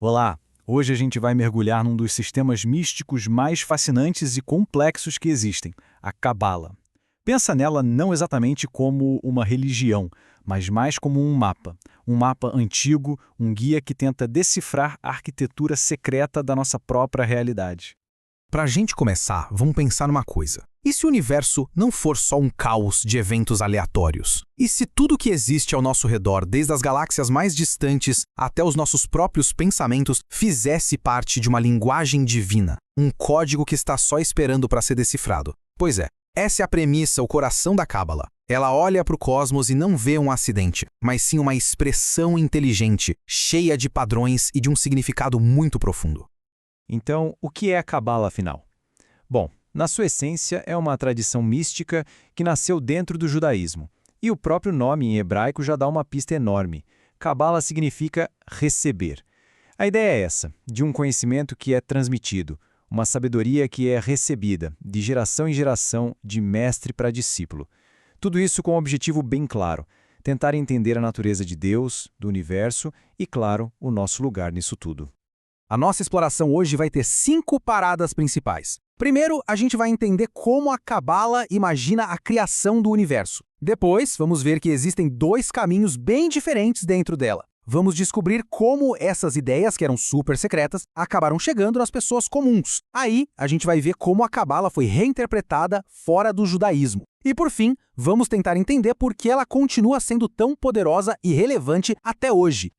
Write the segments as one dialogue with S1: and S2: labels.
S1: Olá! Hoje a gente vai mergulhar num dos sistemas místicos mais fascinantes e complexos que existem, a Cabala. Pensa nela não exatamente como uma religião, mas mais como um mapa. Um mapa antigo, um guia que tenta decifrar a arquitetura secreta da nossa própria realidade.
S2: Para a gente começar, vamos pensar numa coisa. E se o universo não for só um caos de eventos aleatórios? E se tudo que existe ao nosso redor, desde as galáxias mais distantes até os nossos próprios pensamentos, fizesse parte de uma linguagem divina? Um código que está só esperando para ser decifrado? Pois é, essa é a premissa, o coração da Cábala. Ela olha para o cosmos e não vê um acidente, mas sim uma expressão inteligente, cheia de padrões e de um significado muito profundo.
S1: Então, o que é a Cabala, afinal? Bom, na sua essência, é uma tradição mística que nasceu dentro do judaísmo. E o próprio nome em hebraico já dá uma pista enorme. Cabala significa receber. A ideia é essa, de um conhecimento que é transmitido, uma sabedoria que é recebida, de geração em geração, de mestre para discípulo. Tudo isso com um objetivo bem claro, tentar entender a natureza de Deus, do universo e, claro, o nosso lugar nisso tudo.
S2: A nossa exploração hoje vai ter 5 paradas principais. Primeiro, a gente vai entender como a Cabala imagina a criação do universo. Depois, vamos ver que existem 2 caminhos bem diferentes dentro dela. Vamos descobrir como essas ideias, que eram super secretas, acabaram chegando nas pessoas comuns. Aí, a gente vai ver como a Cabala foi reinterpretada fora do judaísmo. E por fim, vamos tentar entender por que ela continua sendo tão poderosa e relevante até hoje.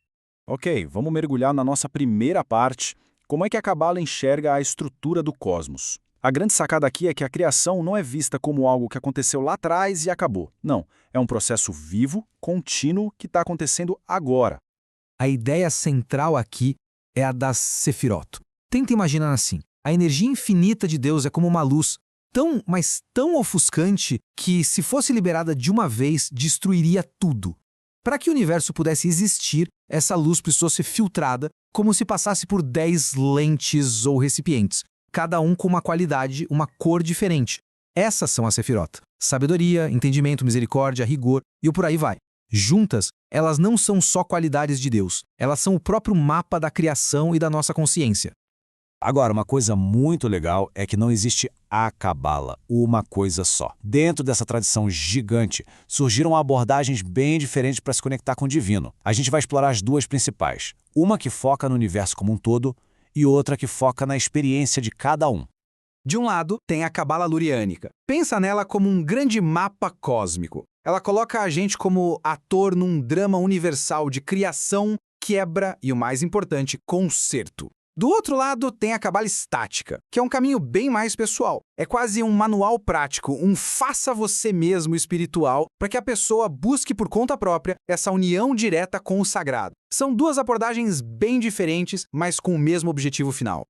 S3: Ok, vamos mergulhar na nossa primeira parte, como é que a Cabala enxerga a estrutura do cosmos. A grande sacada aqui é que a criação não é vista como algo que aconteceu lá atrás e acabou. Não, é um processo vivo, contínuo, que está acontecendo agora.
S2: A ideia central aqui é a das Sefirot. Tenta imaginar assim, a energia infinita de Deus é como uma luz mas tão ofuscante que, se fosse liberada de uma vez, destruiria tudo. Para que o universo pudesse existir, essa luz precisou ser filtrada como se passasse por 10 lentes ou recipientes, cada um com uma qualidade, uma cor diferente. Essas são as Sefirot. Sabedoria, entendimento, misericórdia, rigor e por aí vai. Juntas, elas não são só qualidades de Deus, elas são o próprio mapa da criação e da nossa consciência.
S4: Agora, uma coisa muito legal é que não existe a Cabala, uma coisa só. Dentro dessa tradição gigante, surgiram abordagens bem diferentes para se conectar com o divino. A gente vai explorar as 2 principais. Uma que foca no universo como um todo e outra que foca na experiência de cada um.
S2: De um lado, tem a Cabala luriânica. Pensa nela como um grande mapa cósmico. Ela coloca a gente como ator num drama universal de criação, quebra e, o mais importante, conserto. Do outro lado, tem a Cabala estática, que é um caminho bem mais pessoal. É quase um manual prático, um faça você mesmo espiritual, para que a pessoa busque por conta própria essa união direta com o sagrado. São 2 abordagens bem diferentes, mas com o mesmo objetivo final.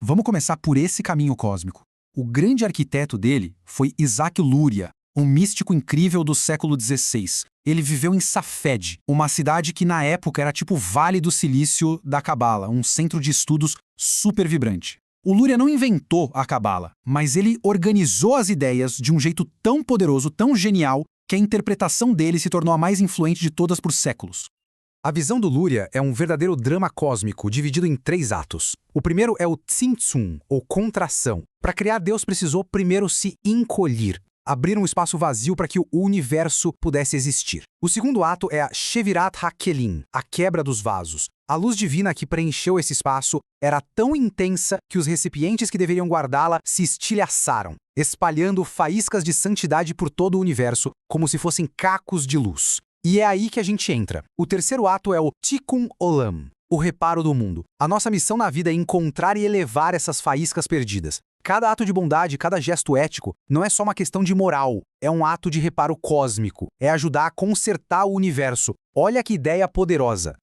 S2: Vamos começar por esse caminho cósmico. O grande arquiteto dele foi Isaac Luria, um místico incrível do século XVI. Ele viveu em Safed, uma cidade que na época era tipo o Vale do Silício da Cabala, um centro de estudos super vibrante. O Luria não inventou a Cabala, mas ele organizou as ideias de um jeito tão poderoso, tão genial, que a interpretação dele se tornou a mais influente de todas por séculos. A visão do Luria é um verdadeiro drama cósmico dividido em 3 atos. O primeiro é o Tzimtzum, ou contração. Para criar, Deus precisou primeiro se encolher, abrir um espaço vazio para que o universo pudesse existir. O segundo ato é a Shevirat HaKelim, a quebra dos vasos. A luz divina que preencheu esse espaço era tão intensa que os recipientes que deveriam guardá-la se estilhaçaram, espalhando faíscas de santidade por todo o universo, como se fossem cacos de luz. E é aí que a gente entra. O terceiro ato é o Tikkun Olam, o reparo do mundo. A nossa missão na vida é encontrar e elevar essas faíscas perdidas. Cada ato de bondade, cada gesto ético, não é só uma questão de moral, é um ato de reparo cósmico, é ajudar a consertar o universo. Olha que ideia poderosa.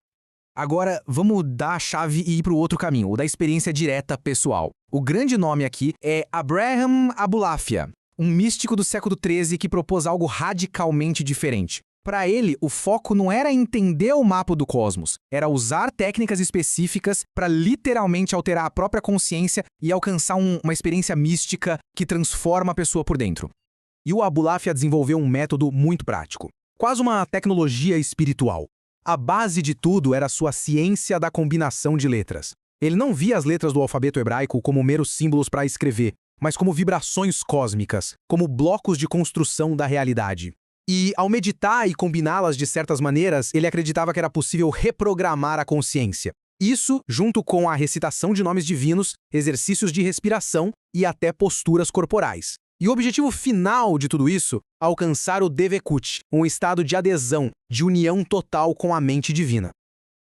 S2: Agora, vamos dar a chave e ir para o outro caminho, o da experiência direta pessoal. O grande nome aqui é Abraham Abulafia, um místico do século XIII que propôs algo radicalmente diferente. Para ele, o foco não era entender o mapa do cosmos, era usar técnicas específicas para literalmente alterar a própria consciência e alcançar uma experiência mística que transforma a pessoa por dentro. E o Abulafia desenvolveu um método muito prático, quase uma tecnologia espiritual. A base de tudo era sua ciência da combinação de letras. Ele não via as letras do alfabeto hebraico como meros símbolos para escrever, mas como vibrações cósmicas, como blocos de construção da realidade. E, ao meditar e combiná-las de certas maneiras, ele acreditava que era possível reprogramar a consciência. Isso, junto com a recitação de nomes divinos, exercícios de respiração e até posturas corporais. E o objetivo final de tudo isso, alcançar o Devekut, um estado de adesão, de união total com a mente divina.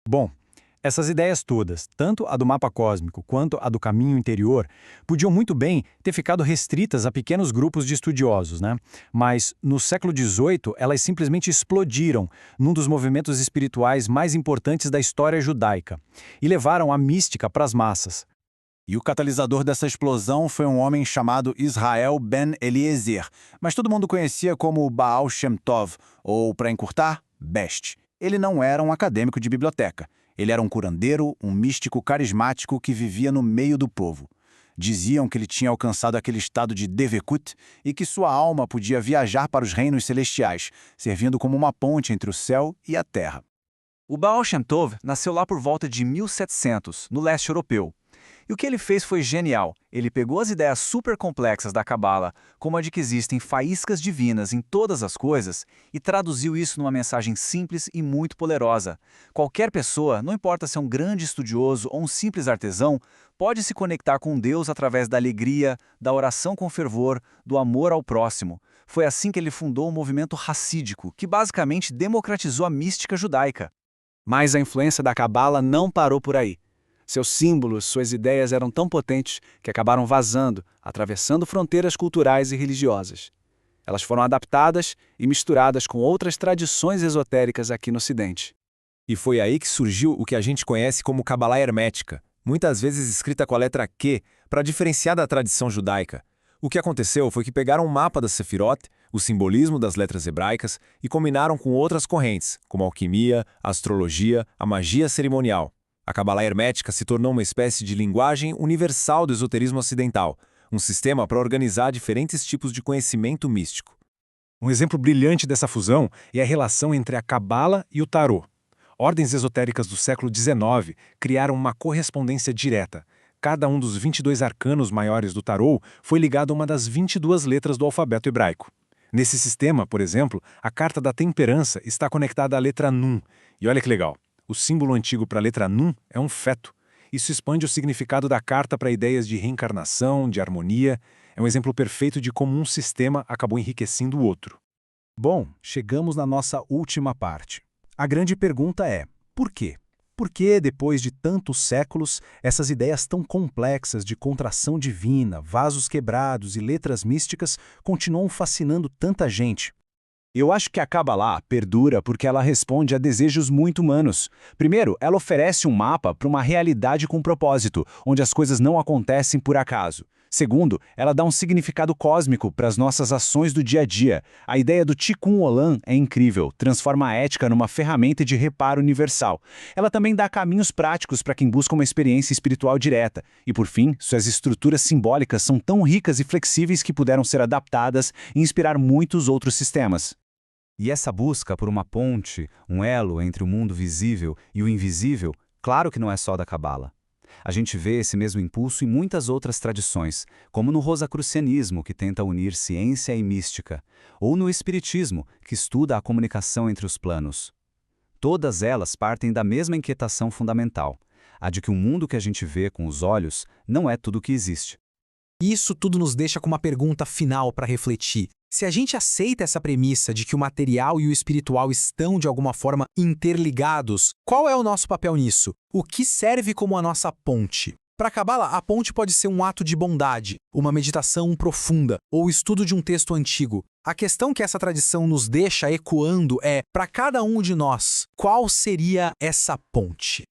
S1: Bom, essas ideias todas, tanto a do mapa cósmico quanto a do caminho interior, podiam muito bem ter ficado restritas a pequenos grupos de estudiosos, né? Mas, no século XVIII, elas simplesmente explodiram num dos movimentos espirituais mais importantes da história judaica e levaram a mística para as massas.
S3: E o catalisador dessa explosão foi um homem chamado Israel Ben Eliezer, mas todo mundo conhecia como Baal Shem Tov, ou, para encurtar, Best. Ele não era um acadêmico de biblioteca. Ele era um curandeiro, um místico carismático que vivia no meio do povo. Diziam que ele tinha alcançado aquele estado de Devekut e que sua alma podia viajar para os reinos celestiais, servindo como uma ponte entre o céu e a terra.
S5: O Baal Shem Tov nasceu lá por volta de 1700, no leste europeu. E o que ele fez foi genial. Ele pegou as ideias super complexas da Cabala, como a de que existem faíscas divinas em todas as coisas, e traduziu isso numa mensagem simples e muito poderosa. Qualquer pessoa, não importa se é um grande estudioso ou um simples artesão, pode se conectar com Deus através da alegria, da oração com fervor, do amor ao próximo. Foi assim que ele fundou o movimento racídico, que basicamente democratizou a mística judaica.
S6: Mas a influência da Cabala não parou por aí. Seus símbolos, suas ideias eram tão potentes que acabaram vazando, atravessando fronteiras culturais e religiosas. Elas foram adaptadas e misturadas com outras tradições esotéricas aqui no Ocidente.
S1: E foi aí que surgiu o que a gente conhece como Cabala Hermética, muitas vezes escrita com a letra Q, para diferenciar da tradição judaica. O que aconteceu foi que pegaram um mapa da Sefirot, o simbolismo das letras hebraicas, e combinaram com outras correntes, como a alquimia, a astrologia, a magia cerimonial. A Cabala Hermética se tornou uma espécie de linguagem universal do esoterismo ocidental, um sistema para organizar diferentes tipos de conhecimento místico. Um exemplo brilhante dessa fusão é a relação entre a Cabala e o Tarô. Ordens esotéricas do século XIX criaram uma correspondência direta. Cada um dos 22 arcanos maiores do Tarô foi ligado a uma das 22 letras do alfabeto hebraico. Nesse sistema, por exemplo, a carta da temperança está conectada à letra Nun. E olha que legal. O símbolo antigo para a letra Nun é um feto. Isso expande o significado da carta para ideias de reencarnação, de harmonia. É um exemplo perfeito de como um sistema acabou enriquecendo o outro. Bom, chegamos na nossa última parte. A grande pergunta é, por quê? Por que, depois de tantos séculos, essas ideias tão complexas de contração divina, vasos quebrados e letras místicas continuam fascinando tanta gente? Eu acho que a Cabala perdura porque ela responde a desejos muito humanos. Primeiro, ela oferece um mapa para uma realidade com propósito, onde as coisas não acontecem por acaso. Segundo, ela dá um significado cósmico para as nossas ações do dia a dia. A ideia do Tikkun Olam é incrível, transforma a ética numa ferramenta de reparo universal. Ela também dá caminhos práticos para quem busca uma experiência espiritual direta. E por fim, suas estruturas simbólicas são tão ricas e flexíveis que puderam ser adaptadas e inspirar muitos outros sistemas.
S7: E essa busca por uma ponte, um elo entre o mundo visível e o invisível, claro que não é só da Cabala. A gente vê esse mesmo impulso em muitas outras tradições, como no rosacrucianismo, que tenta unir ciência e mística, ou no espiritismo, que estuda a comunicação entre os planos. Todas elas partem da mesma inquietação fundamental, a de que o mundo que a gente vê com os olhos não é tudo o que existe.
S2: Isso tudo nos deixa com uma pergunta final para refletir. Se a gente aceita essa premissa de que o material e o espiritual estão, de alguma forma, interligados, qual é o nosso papel nisso? O que serve como a nossa ponte? Para Cabala, a ponte pode ser um ato de bondade, uma meditação profunda ou o estudo de um texto antigo. A questão que essa tradição nos deixa ecoando é, para cada um de nós, qual seria essa ponte?